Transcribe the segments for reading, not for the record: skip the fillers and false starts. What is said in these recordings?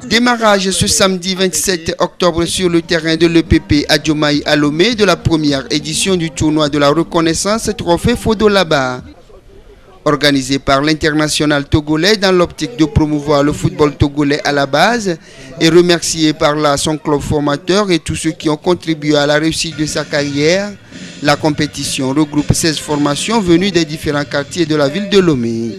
Démarrage ce samedi 27 octobre sur le terrain de l'EPP à Diomaye à Lomé de la première édition du tournoi de la reconnaissance Trophée Fodo Laba. Organisé par l'international togolais dans l'optique de promouvoir le football togolais à la base et remercié par là son club formateur et tous ceux qui ont contribué à la réussite de sa carrière, la compétition regroupe 16 formations venues des différents quartiers de la ville de Lomé.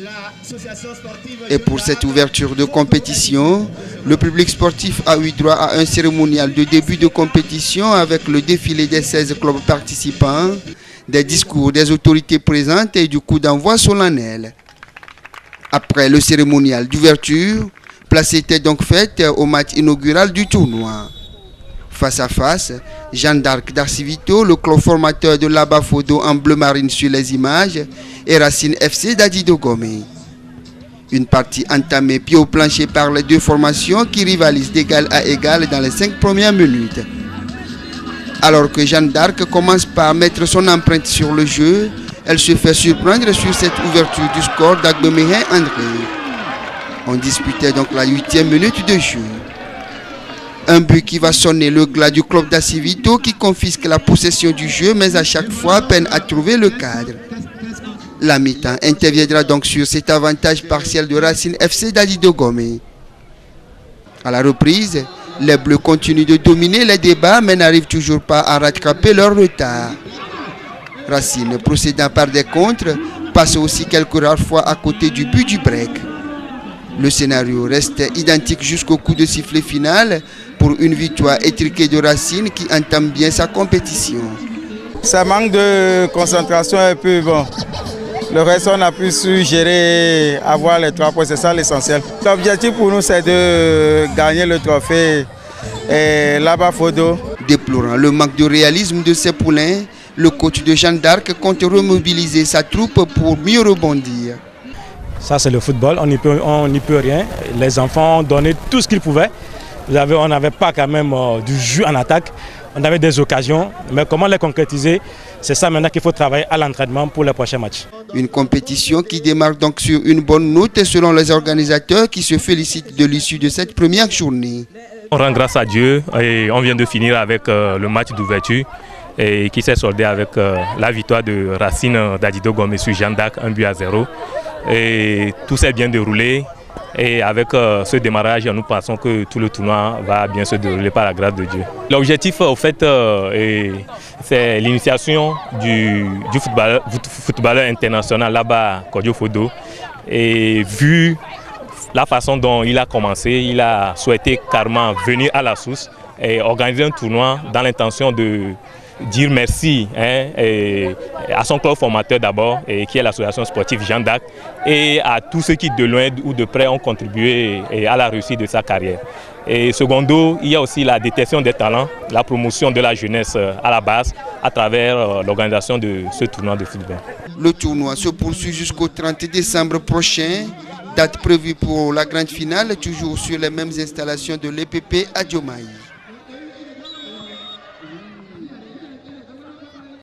Et pour cette ouverture de compétition, le public sportif a eu droit à un cérémonial de début de compétition avec le défilé des 16 clubs participants, des discours des autorités présentes et du coup d'envoi solennel. Après le cérémonial d'ouverture, place était donc faite au match inaugural du tournoi. Face à face, Jeanne d'Arc d'Arcivito, le club formateur de Laba Fodo en bleu marine sur les images, et Racine FC d'Adido Gomé. Une partie entamée pied au plancher par les deux formations qui rivalisent d'égal à égal dans les 5 premières minutes. Alors que Jeanne d'Arc commence par mettre son empreinte sur le jeu, elle se fait surprendre sur cette ouverture du score d'Agbemehin André. On disputait donc la 8e minute de jeu. Un but qui va sonner le glas du club d'Acivito qui confisque la possession du jeu mais à chaque fois peine à trouver le cadre. La mi-temps interviendra donc sur cet avantage partiel de Racine FC d'Adido Gomé. À la reprise, les Bleus continuent de dominer les débats mais n'arrivent toujours pas à rattraper leur retard. Racine, procédant par des contres, passe aussi quelques rares fois à côté du but du break. Le scénario reste identique jusqu'au coup de sifflet final pour une victoire étriquée de Racine qui entame bien sa compétition. Ça manque de concentration un peu bon. Le reste, on a pu su gérer, avoir les 3 points, c'est ça l'essentiel. L'objectif pour nous, c'est de gagner le trophée Laba Fodo. Déplorant le manque de réalisme de ses poulains, le coach de Jeanne d'Arc compte remobiliser sa troupe pour mieux rebondir. Ça, c'est le football, on n'y peut rien. Les enfants ont donné tout ce qu'ils pouvaient. On n'avait pas quand même du jus en attaque. On avait des occasions, mais comment les concrétiser? C'est ça maintenant qu'il faut travailler à l'entraînement pour les prochains matchs. Une compétition qui démarre donc sur une bonne note selon les organisateurs qui se félicitent de l'issue de cette première journée. On rend grâce à Dieu et on vient de finir avec le match d'ouverture qui s'est soldé avec la victoire de Racine d'Adido Gomé sur Jeanne d'Arc, 1-0. Et tout s'est bien déroulé. Et avec ce démarrage, nous pensons que tout le tournoi va bien se dérouler par la grâce de Dieu. L'objectif, au fait, c'est l'initiation du footballeur international là-bas, Kodio Fodo. Et vu la façon dont il a commencé, il a souhaité carrément venir à la source et organiser un tournoi dans l'intention de dire merci à son club formateur d'abord, qui est l'association sportive Jeanne d'Arc, et à tous ceux qui de loin ou de près ont contribué à la réussite de sa carrière. Et secondo, il y a aussi la détection des talents, la promotion de la jeunesse à la base à travers l'organisation de ce tournoi de football. Le tournoi se poursuit jusqu'au 30 décembre prochain, date prévue pour la grande finale, toujours sur les mêmes installations de l'EPP à Diomaye.